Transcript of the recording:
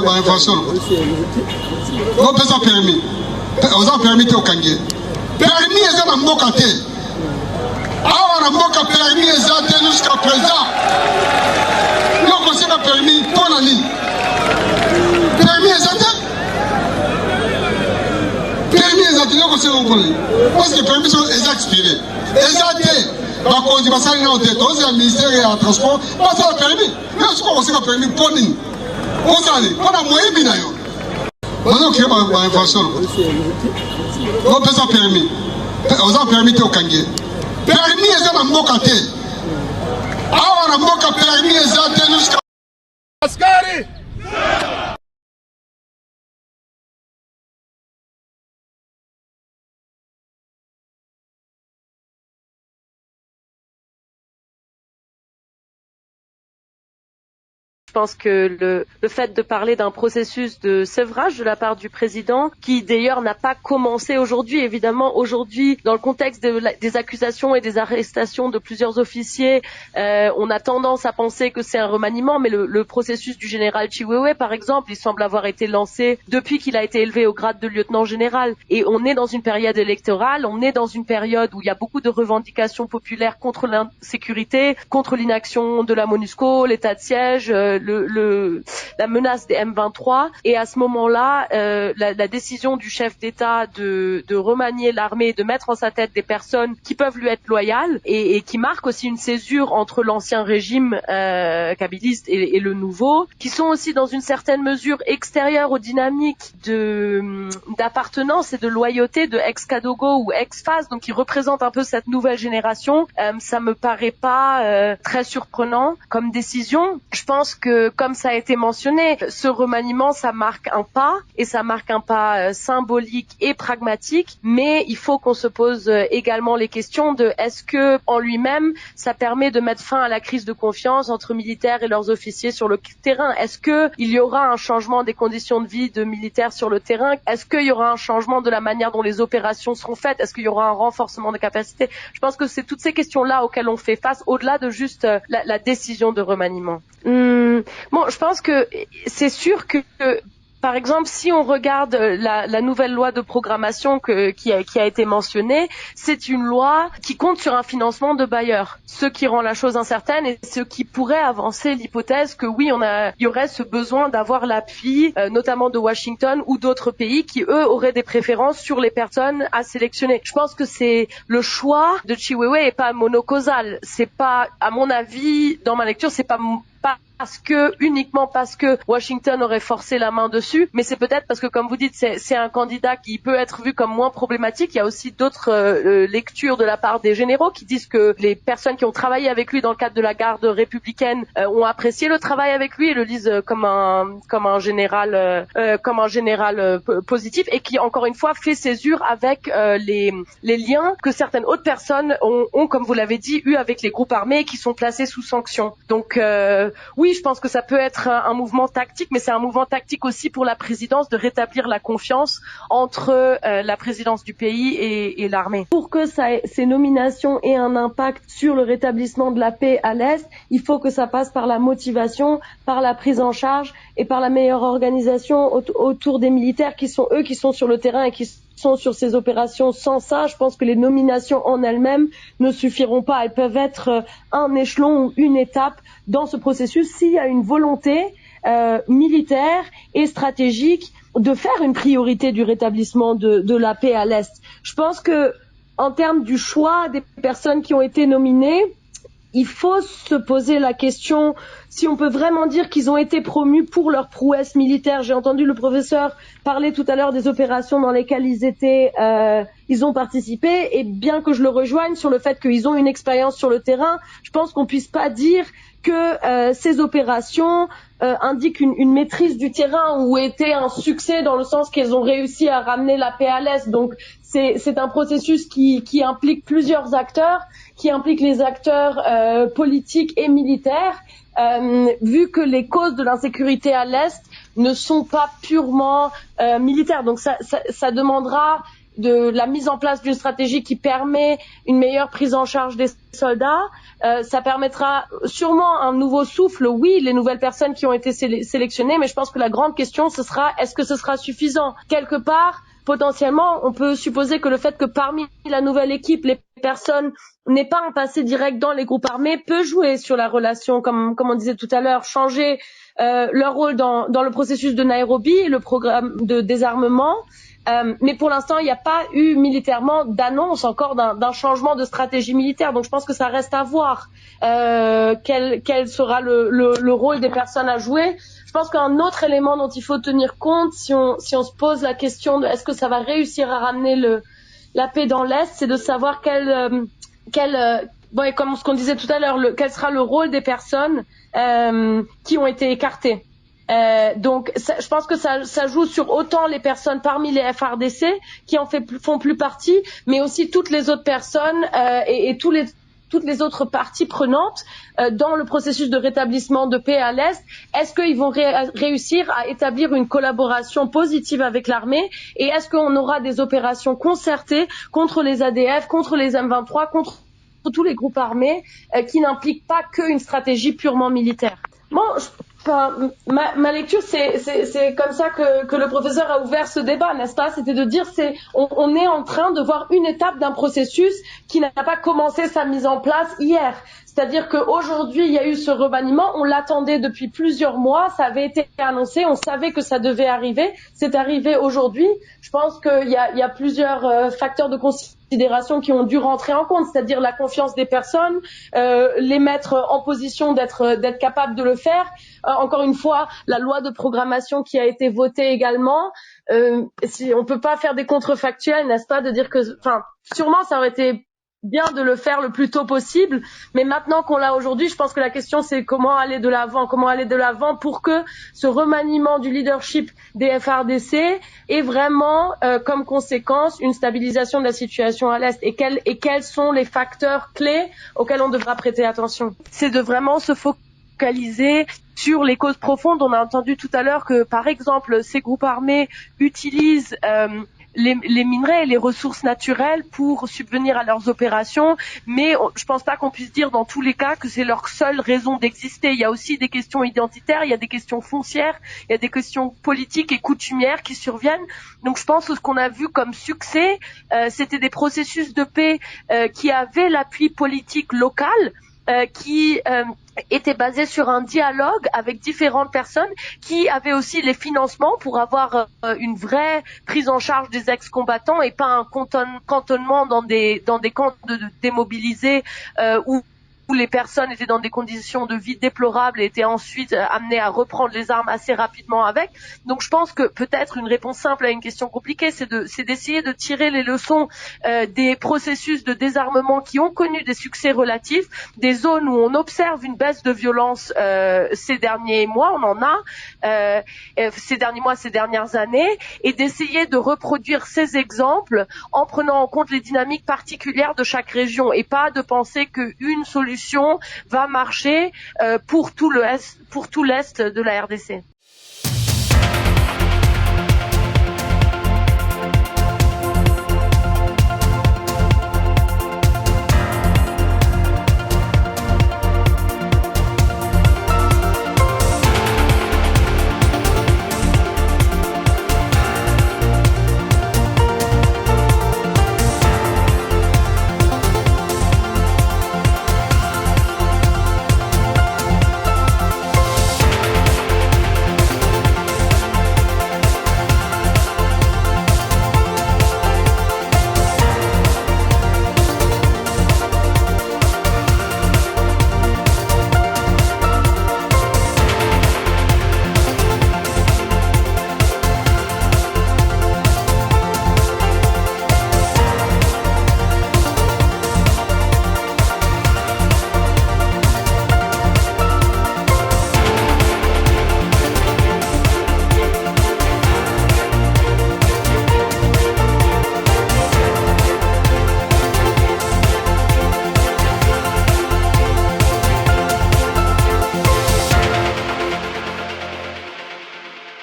infraction. On peut ça permis. On a permis au Kangé. Permis est un mboka te. Ah, on a mboka permis est jusqu'à présent. Nous considérons permis pour la ligne. Permis est permis est nous considérons pour la ligne. Parce que permis est expiré. Exacté. Donc on dit que ça n'a pas été le ministère et le transport. Pas ça le permis. Mais est-ce qu'on sait le permis pour nous? On s'allait. On a moyen bien d'ailleurs. On a créé ma infraction. On peut ça permis. On a permis au Kangé. Permis est un mboka te. Ah, on a mboka permis est jusqu'à Askari! Je pense que le fait de parler d'un processus de sevrage de la part du président, qui d'ailleurs n'a pas commencé aujourd'hui, évidemment aujourd'hui dans le contexte des accusations et des arrestations de plusieurs officiers, on a tendance à penser que c'est un remaniement, mais le processus du général Chiwewe par exemple, il semble avoir été lancé depuis qu'il a été élevé au grade de lieutenant général. Et on est dans une période électorale, on est dans une période où il y a beaucoup de revendications populaires contre l'insécurité, contre l'inaction de la MONUSCO, l'état de siège, la menace des M23, et à ce moment-là, la décision du chef d'État de remanier l'armée, de mettre en sa tête des personnes qui peuvent lui être loyales et qui marquent aussi une césure entre l'ancien régime kabyliste et le nouveau, qui sont aussi dans une certaine mesure extérieures aux dynamiques d'appartenance et de loyauté de ex-Kadogo ou ex-FAS, donc qui représentent un peu cette nouvelle génération. Ça me paraît pas très surprenant comme décision. Je pense que, comme ça a été mentionné, ce remaniement, ça marque un pas, et ça marque un pas symbolique et pragmatique, mais il faut qu'on se pose également les questions de est-ce que, en lui-même, ça permet de mettre fin à la crise de confiance entre militaires et leurs officiers sur le terrain? Est-ce que il y aura un changement des conditions de vie de militaires sur le terrain? Est-ce qu'il y aura un changement de la manière dont les opérations seront faites? Est-ce qu'il y aura un renforcement des capacités? Je pense que c'est toutes ces questions-là auxquelles on fait face, au-delà de juste la décision de remaniement. Bon, je pense que c'est sûr que par exemple, si on regarde la nouvelle loi de programmation qui a été mentionnée, c'est une loi qui compte sur un financement de bailleurs, ce qui rend la chose incertaine et ce qui pourrait avancer l'hypothèse que oui, il y aurait ce besoin d'avoir l'appui, notamment de Washington ou d'autres pays qui, eux, auraient des préférences sur les personnes à sélectionner. Je pense que c'est le choix de Chiwewe est pas monocausal. C'est pas, à mon avis, dans ma lecture, c'est pas uniquement parce que Washington aurait forcé la main dessus, mais c'est peut-être parce que, comme vous dites, c'est un candidat qui peut être vu comme moins problématique. Il y a aussi d'autres lectures de la part des généraux qui disent que les personnes qui ont travaillé avec lui dans le cadre de la garde républicaine ont apprécié le travail avec lui et le lisent comme un général positif, et qui, encore une fois, fait césure avec les liens que certaines autres personnes ont, comme vous l'avez dit, eu avec les groupes armés qui sont placés sous sanction. Donc oui, je pense que ça peut être un mouvement tactique, mais c'est un mouvement tactique aussi pour la présidence de rétablir la confiance entre la présidence du pays et l'armée. Pour que ces nominations aient un impact sur le rétablissement de la paix à l'Est, il faut que ça passe par la motivation, par la prise en charge et par la meilleure organisation autour des militaires qui sont sur le terrain et qui sont sur ces opérations. Sans ça, je pense que les nominations en elles-mêmes ne suffiront pas. Elles peuvent être un échelon ou une étape dans ce processus s'il y a une volonté militaire et stratégique de faire une priorité du rétablissement de la paix à l'Est. Je pense que, en termes du choix des personnes qui ont été nominées, il faut se poser la question si on peut vraiment dire qu'ils ont été promus pour leur prouesse militaire. J'ai entendu le professeur parler tout à l'heure des opérations dans lesquelles ils ont participé, et bien que je le rejoigne sur le fait qu'ils ont une expérience sur le terrain, je pense qu'on puisse pas dire que ces opérations indiquent une maîtrise du terrain ou étaient un succès dans le sens qu'elles ont réussi à ramener la paix à l'Est. Donc c'est un processus qui implique plusieurs acteurs, qui implique les acteurs politiques et militaires, vu que les causes de l'insécurité à l'Est ne sont pas purement militaires. Donc ça demandera de la mise en place d'une stratégie qui permet une meilleure prise en charge des soldats. Ça permettra sûrement un nouveau souffle, oui, les nouvelles personnes qui ont été sélectionnées, mais je pense que la grande question, ce sera, est-ce que ce sera suffisant? Quelque part, potentiellement, on peut supposer que le fait que parmi la nouvelle équipe, les personnes n'aient pas un passé direct dans les groupes armés peut jouer sur la relation, comme on disait tout à l'heure, changer leur rôle dans le processus de Nairobi et le programme de désarmement. Mais pour l'instant, il n'y a pas eu militairement d'annonce encore d'un changement de stratégie militaire. Donc je pense que ça reste à voir quel sera le rôle des personnes à jouer. Je pense qu'un autre élément dont il faut tenir compte, si on se pose la question de est-ce que ça va réussir à ramener la paix dans l'Est, c'est de savoir comme ce qu'on disait tout à l'heure, quel sera le rôle des personnes qui ont été écartées. Donc, je pense que ça joue sur autant les personnes parmi les FARDC qui font plus partie, mais aussi toutes les autres personnes et toutes les autres parties prenantes dans le processus de rétablissement de paix à l'Est. Est-ce qu'ils vont réussir à établir une collaboration positive avec l'armée et est-ce qu'on aura des opérations concertées contre les ADF, contre les M23, contre tous les groupes armés qui n'impliquent pas qu'une stratégie purement militaire? Bon, ma lecture, c'est comme ça que le professeur a ouvert ce débat, n'est-ce pas? C'était de dire, on est en train de voir une étape d'un processus qui n'a pas commencé sa mise en place hier. C'est-à-dire qu'aujourd'hui, il y a eu ce remaniement, on l'attendait depuis plusieurs mois, ça avait été annoncé, on savait que ça devait arriver, c'est arrivé aujourd'hui. Je pense qu'il y a plusieurs facteurs de considération qui ont dû rentrer en compte, c'est-à-dire la confiance des personnes, les mettre en position d'être capables de le faire. Encore une fois, la loi de programmation qui a été votée également. Si on peut pas faire des contrefactuels, n'est-ce pas, de dire que, sûrement ça aurait été bien de le faire le plus tôt possible, mais maintenant qu'on l'a aujourd'hui, je pense que la question c'est comment aller de l'avant pour que ce remaniement du leadership des FARDC ait vraiment comme conséquence une stabilisation de la situation à l'Est et quels sont les facteurs clés auxquels on devra prêter attention. C'est de vraiment se focaliser sur les causes profondes. On a entendu tout à l'heure que, par exemple, ces groupes armés utilisent les minerais et les ressources naturelles pour subvenir à leurs opérations, mais je pense pas qu'on puisse dire dans tous les cas que c'est leur seule raison d'exister. Il y a aussi des questions identitaires, il y a des questions foncières, il y a des questions politiques et coutumières qui surviennent. Donc je pense que ce qu'on a vu comme succès, c'était des processus de paix qui avaient l'appui politique local, qui était basé sur un dialogue avec différentes personnes qui avaient aussi les financements pour avoir une vraie prise en charge des ex-combattants et pas un cantonnement dans des camps de démobilisés où les personnes étaient dans des conditions de vie déplorables et étaient ensuite amenées à reprendre les armes assez rapidement avec. Donc je pense que peut-être une réponse simple à une question compliquée, c'est d'essayer de tirer les leçons des processus de désarmement qui ont connu des succès relatifs, des zones où on observe une baisse de violence ces derniers mois, on en a ces dernières années, et d'essayer de reproduire ces exemples en prenant en compte les dynamiques particulières de chaque région et pas de penser qu'une solution va marcher pour tout l'Est de la RDC.